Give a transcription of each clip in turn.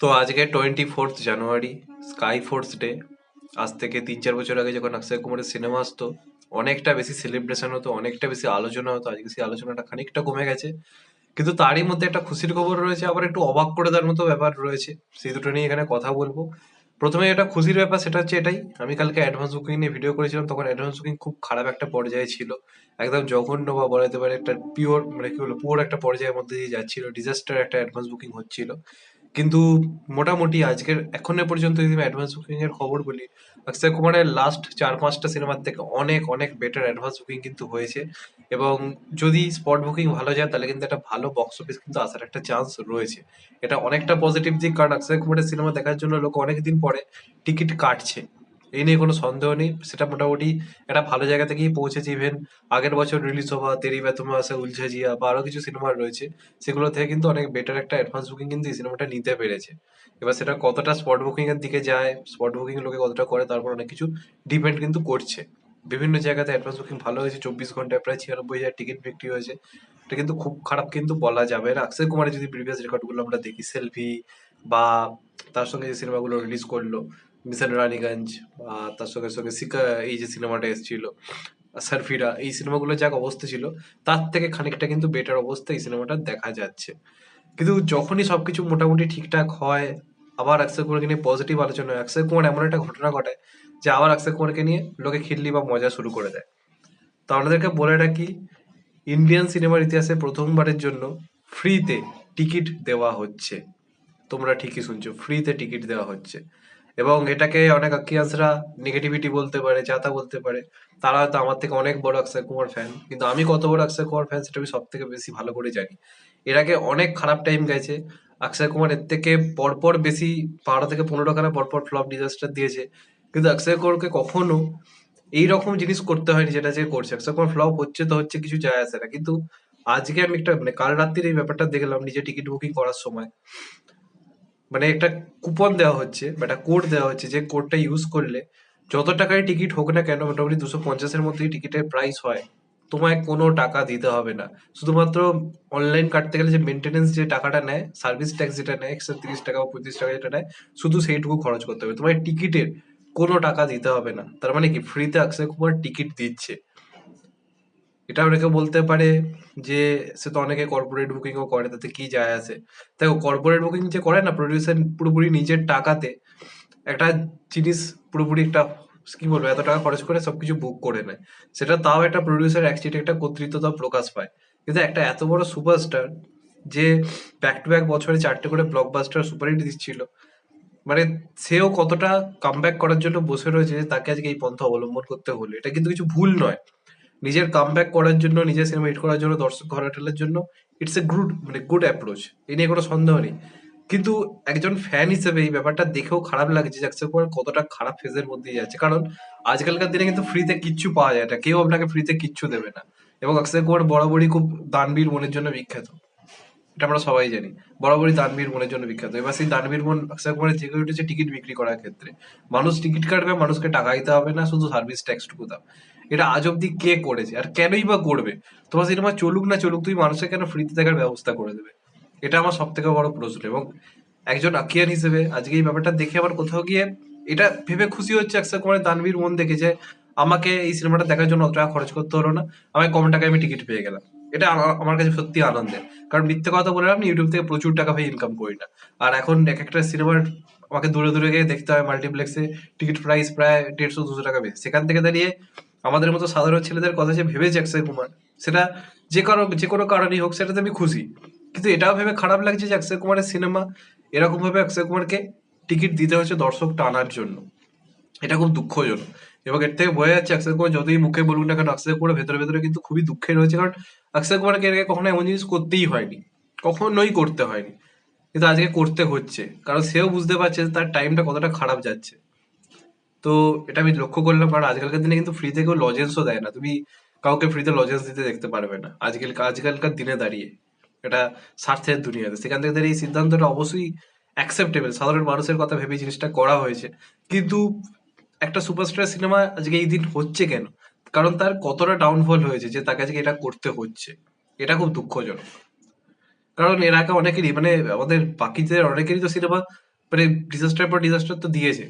তো আজকে 24th জানুয়ারি, sky force day. আজ থেকে 3-4 বছর আগে যখন অক্ষয় কুমারের সিনেমা আসতো, অনেকটা বেশি সেলিব্রেশন হতো, অনেকটা বেশি আলোচনা হতো। আজকে সেই আলোচনাটা খানিকটা কমে গেছে, কিন্তু তারই মধ্যে একটা খুশির খবর রয়েছে, আবার একটু অবাক করে দেওয়ার মতো ব্যাপার রয়েছে। সেই দুটো নিয়ে এখানে কথা বলবো। প্রথমে এটা খুশির ব্যাপার, সেটা হচ্ছে এটাই, আমি কালকে অ্যাডভান্স বুকিং নিয়ে ভিডিও করেছিলাম, তখন অ্যাডভান্স বুকিং খুব খারাপ একটা পর্যায়ে ছিল। একদম জঘন্য বা বলা যেতে পারে একটা পিওর, মানে কি বলবো, পুরো একটা পর্যায়ের মধ্যে দিয়ে যাচ্ছিল, ডিজাস্টার একটা অ্যাডভান্স বুকিং হচ্ছিল। কিন্তু মোটামুটি আজকের এখনো পর্যন্ত যদি আমি অ্যাডভান্স বুকিং এর খবর বলি, অক্ষয় কুমারের লাস্ট 4-5টা সিনেমার থেকে অনেক অনেক বেটার অ্যাডভান্স বুকিং কিন্তু হয়েছে। এবং যদি স্পট বুকিং ভালো যায়, তাহলে কিন্তু একটা ভালো বক্স অফিস কিন্তু আসার একটা চান্স রয়েছে। এটা অনেকটা পজিটিভ দিক, কারণ অক্ষয় কুমারের সিনেমা দেখার জন্য লোক অনেকদিন পরে টিকিট কাটছে। এই নিয়ে কোনো সন্দেহ নেই, সেটা মোটামুটি একটা ভালো জায়গা থেকেই পৌঁছেছে। ইভেন আগের বছর রিলিজ হওয়া তেরি বেতুম আসে উলঝে জিয়া বা আরো কিছু সিনেমা রয়েছে, সেগুলো থেকে কিন্তু অনেক বেটার একটা অ্যাডভান্স বুকিং কিন্তু এই সিনেমাটা নিতে পেরেছে। এবার সেটা কতটা স্পট বুকিং এর দিকে যায়, স্পট বুকিং লোকে কতটা করে, তারপর অনেক কিছু ডিপেন্ড কিন্তু করছে। বিভিন্ন জায়গাতে অ্যাডভান্স বুকিং ভালো হয়েছে, 24 ঘন্টায় প্রায় 96,000 টিকিট বিক্রি হয়েছে। এটা কিন্তু খুব খারাপ কিন্তু বলা যাবে না। অক্ষয় কুমারের যদি প্রিভিয়াস রেকর্ড গুলো আমরা দেখি, সেলফি বা তার সঙ্গে যে সিনেমাগুলো রিলিজ করলো, মিশন রানীগঞ্জ, বা তার সঙ্গে সঙ্গে সিকা, এই যে সিনেমাটা এসেছিল সারফিরা, এই সিনেমাগুলো যা অবস্থা ছিল, তার থেকে খানিকটা কিন্তু বেটার অবস্থা এই সিনেমাটা দেখা যাচ্ছে। কিন্তু যখনই সবকিছু মোটামুটি ঠিকঠাক হয়, আবার অক্ষয় কুমারকে নিয়ে পজিটিভ আলোচনা হয়, অক্ষয় কুমার এমন একটা ঘটনা ঘটায় যে আবার অক্ষয় কুমারকে নিয়ে লোকে খিল্লি বা মজা শুরু করে দেয়। তো আপনাদেরকে বলে রাখি, ইন্ডিয়ান সিনেমার ইতিহাসে প্রথমবারের জন্য ফ্রিতে টিকিট দেওয়া হচ্ছে। তোমরা ঠিকই শুনছো, ফ্রিতে টিকিট দেওয়া হচ্ছে। এবং এটাকে অনেক আকিয়ান্সরা নেগেটিভিটি বলতে পারে, যা তা বলতে পারে। তারা হয়তো আমার থেকে অনেক বড় অক্ষয় কুমার ফ্যান, কিন্তু আমি কত বড় অক্ষয় কুমার ফ্যান সেটা আমি সব থেকে বেশি ভালো করে জানি। এর আগে অনেক খারাপ টাইম গেছে, অক্ষয় কুমার এর থেকে পরপর বেশি 12 থেকে 15 খানা পরপর ফ্লপ ডিজাস্টার দিয়েছে, কিন্তু অক্ষয় কুমারকে কখনো এইরকম জিনিস করতে হয়নি যেটা যে করছে। অক্ষয় কুমার ফ্লপ হচ্ছে তো হচ্ছে, কিছু যায় আসে না। কিন্তু আজকে আমি একটা, মানে কাল রাত্রির এই ব্যাপারটা দেখলাম নিজে টিকিট বুকিং করার সময়। মানে একটা কুপন দেওয়া হচ্ছে বা একটা কোড দেওয়া হচ্ছে, যে কোডটা ইউজ করলে যত টাকায় টিকিট হোক না কেন, মোটামুটি 250-এর মধ্যেই টিকিটের প্রাইস হয়, তোমায় কোনো টাকা দিতে হবে না। শুধুমাত্র অনলাইন কাটতে গেলে যে মেনটেনেন্স যে টাকাটা নেয়, সার্ভিস ট্যাক্স যেটা নেয়, 130 টাকা বা 35 টাকা যেটা নেয়, শুধু সেইটুকু খরচ করতে হবে, তোমার টিকিটের কোনো টাকা দিতে হবে না। তার মানে কি, ফ্রিতে অক্ষয় কুমার টিকিট দিচ্ছে। এটা অনেকে বলতে পারে যে সে তো অনেকে কর্পোরেট বুকিং ও করে, তাতে কি যায় আসে। দেখো, কর্পোরেট বুকিং যে করে না, প্রডিউসার পুরোপুরি নিজের টাকাতে একটা জিনিস, পুরোপুরি একটা, কি বলবো, এত টাকা খরচ করে সবকিছু বুক করে নেয়। সেটা তাও একটা প্রডিউসার অ্যাকচুয়ালি একটা কর্তৃত্বতা প্রকাশ পায়। কিন্তু একটা এত বড় সুপারস্টার, যে ব্যাক টু ব্যাক বছরে 4টে করে ব্লকবাস্টার সুপারহিট দিচ্ছিল, মানে সেও কতটা কামব্যাক করার জন্য বসে রয়েছে যে তাকে আজকে এই পন্থা অবলম্বন করতে হলো। এটা কিন্তু কিছু ভুল নয়। নিজের কামব্যাক করার জন্য, নিজের সিনেমা হিট করার জন্য, দর্শক ঘরে ঠেলার জন্য, ইটস এ গুড, মানে গুড অ্যাপ্রোচ। এ নিয়ে কোনো সন্দেহ নেই। কিন্তু একজন ফ্যান হিসেবে এই ব্যাপারটা দেখেও খারাপ লাগছে যে অক্ষয় কুমার কতটা খারাপ ফেজের মধ্যে যাচ্ছে। কারণ আজকালকার দিনে কিন্তু ফ্রিতে কিচ্ছু পাওয়া যায় না, কেউ আপনাকে ফ্রিতে কিচ্ছু দেবে না। এবং অক্ষয় কুমার বরাবরই খুব দানবীর মনের জন্য বিখ্যাত, এটা আমরা সবাই জানি। বরাবরই দানবীর মনের জন্য বিখ্যাত। এবার সেই দানবীর মন অক্ষয় কুমারের জেগে উঠেছে টিকিট বিক্রি করার ক্ষেত্রে। মানুষ টিকিট কাটবে, মানুষকে টাকা দিতে হবে না, শুধু সার্ভিস ট্যাক্সটুকু দাও। এটা আজ অব্দি কে করেছে, আর কেনই বা করবে? তোমার সিনেমা চলুক না চলুক, তুমি মানুষকে কেন ফ্রিতে দেখার ব্যবস্থা করে দেবে? এটা আমার সব থেকে বড় প্রশ্ন। এবং একজন আকিয়ান হিসেবে আজকে এই ব্যাপারটা দেখে আমার কোথাও গিয়ে এটা ভেবে খুশি হচ্ছে অক্ষয় কুমারের দানবীর মন দেখে, যে আমাকে এই সিনেমাটা দেখার জন্য অত টাকা খরচ করতে হলো না, আমায় কম টাকায় আমি টিকিট পেয়ে গেলাম। এটা আমার কাছে সত্যি আনন্দের। কারণ মিথ্যে কথা বলে আমি ইউটিউব থেকে প্রচুর টাকা ভাই ইনকাম করি না। আর এখন এক একটা সিনেমার আমাকে দূরে দূরে গিয়ে দেখতে হয়, মাল্টিপ্লেক্সে টিকিট প্রাইস প্রায় 150-200 টাকা বেশি। সেখান থেকে দাঁড়িয়ে আমাদের মতো সাধারণ ছেলেদের কথা যে ভেবেছে অক্ষয় কুমার, সেটা যে কোনো কারণেই হোক, সেটাতে আমি খুশি। কিন্তু এটাও ভেবে খারাপ লাগছে যে অক্ষয় কুমারের সিনেমা এরকম ভাবে অক্ষয় কুমারকে টিকিট দিতে হচ্ছে দর্শক টানার জন্য। এটা খুব দুঃখজনক। এবং এর থেকে বোঝা যাচ্ছে অক্ষয় কুমার যতই মুখে বলুন না কেন, অক্ষয় কুমার ভেতরে ভেতরে কিন্তু খুবই দুঃখে রয়েছে। কারণ অক্ষয় কুমারকে এর আগে কখনো এমন জিনিস করতেই হয়নি, কখনোই করতে হয়নি, কিন্তু আজকে করতে হচ্ছে। কারণ সেও বুঝতে পারছে যে তার টাইমটা কতটা খারাপ যাচ্ছে। তো এটা আমি লক্ষ্য করলাম, কারণ আজকালকার দিনে কিন্তু ফ্রিতে কেউ লজেন্সও দেয় না। তুমি কাউকে ফ্রিতে লজেন্স দিতে দেখতে পারবে না আজকালকার দিনে দাঁড়িয়ে। এটা স্বার্থের দুনিয়াতে, সেখান থেকে দাঁড়িয়ে এই সিদ্ধান্তটা অবশ্যই অ্যাকসেপ্টেবল, সাধারণ মানুষের কথা ভেবে জিনিসটা করা হয়েছে। কিন্তু একটা সুপারস্টার সিনেমা আজকে এই দিন হচ্ছে কেন? কারণ তার কতটা ডাউনফল হয়েছে যে তাকে আজকে এটা করতে হচ্ছে। এটা খুব দুঃখজনক। কারণ এর আগে অনেকেরই, মানে আমাদের বাকিদের অনেকেরই তো সিনেমা মানে ডিজাস্টার পর ডিজাস্টার তো দিয়েছে,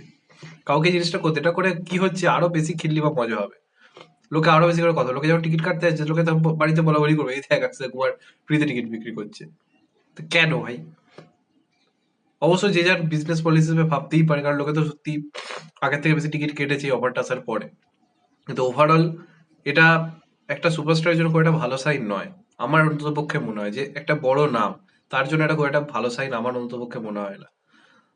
কাউকে এই জিনিসটা করতে, এটা করে কি হচ্ছে, আরো বেশি খিল্লি বা মজা হবে, লোকে আরো বেশি করে কথা, লোকে যখন টিকিট কাটতে যাচ্ছে লোকে তো বাড়িতে বলা বলি করবে, এই দেখ অক্ষয় কুমার ফ্রিতে টিকিট বিক্রি করছে। তো কেন ভাই? অবশ্যই যে যার বিজনেস পলিসি হিসেবে ভাবতেই পারে, কারণ লোকে তো সত্যি আগের থেকে বেশি টিকিট কেটেছে অফারটা আসার পরে। কিন্তু ওভারঅল এটা একটা সুপারস্টারের জন্য খুব একটা ভালো সাইন নয়। আমার অন্ততপক্ষে মনে হয় যে একটা বড় নাম, তার জন্য এটা খুব একটা ভালো সাইন আমার অন্ততপক্ষে মনে হয় না।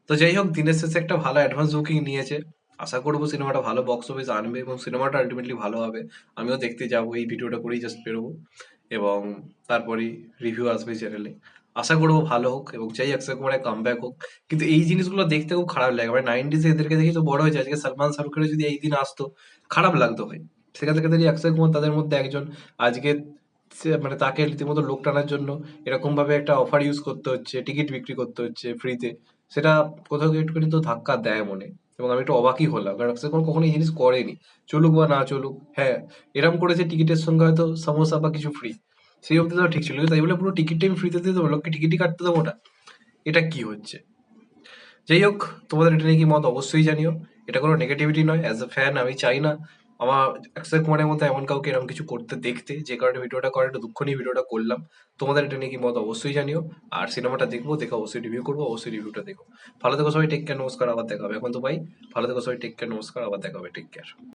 তো যাই হোক, দিনের শেষে একটা ভালো অ্যাডভান্স বুকিং নিয়েছে। আশা করবো সিনেমাটা ভালো বক্স অফিস আনবে এবং সিনেমাটা আলটিমেটলি ভালো হবে। আমিও দেখতে যাবো, এই ভিডিওটা করেই জাস্ট বেরোবো এবং তারপরেই রিভিউ আসবে চ্যানেলে। আশা করবো ভালো হোক এবং চাই অক্ষয় কুমারের কামব্যাক হোক। কিন্তু এই জিনিসগুলো দেখতে খুব খারাপ লাগে, মানে নাইনটিজে এদেরকে দেখি তো বড় হয়েছে, আজকে সালমান শাহরুখের যদি এই দিন আসতো খারাপ লাগতো ভাই। সেখান থেকে দাঁড়িয়ে অক্ষয় কুমার তাদের মধ্যে একজন, আজকে মানে তাকে রীতিমতো লোক টানার জন্য এরকম ভাবে একটা অফার ইউজ করতে হচ্ছে, টিকিট বিক্রি করতে হচ্ছে ফ্রিতে, সেটা কোথাও গিয়ে একটুখানি তো ধাক্কা দেয় মনে। এবং আমি একটু অবাকই হলাম, কারণ অক্ষয় কুমার কখনো এই জিনিস করেনি। চলুক বা না চলুক, হ্যাঁ এরম করেছে টিকিটের সঙ্গে হয়তো সামোসা বা কিছু ফ্রি, সেই অব্দি তো ঠিক ছিল, কিন্তু তাই বলে পুরো টিকিটটাই আমি ফ্রিতে দিয়ে দেবো, লোককে টিকিটই কাটতে দেবো না, এটা কি হচ্ছে? যাই হোক, তোমাদের এটা নিয়ে কি মত অবশ্যই জানিও। এটা কোনো নেগেটিভিটি নয়, অ্যাজ এ ফ্যান আমি চাই না আমার অক্ষয় কুমারের মতো এমন কাউকে এরকম কিছু করতে দেখতে, যে কারণে ভিডিওটা করার একটু দুঃখ নিয়ে ভিডিওটা করলাম। তোমাদের এটা নিয়ে কি মত অবশ্যই জানিও। আর সিনেমাটা দেখবো, দেখে অবশ্যই রিভিউ করবো, অবশ্যই রিভিউটা দেখো। ভালো থেকো সবাই, টেক কেয়ার, নমস্কার, আবার দেখা হবে। এখন তো ভাই ভালো থেকো সবাই, টেক কেয়ার, নমস্কার, আবার দেখা হবে, টেক কেয়ার।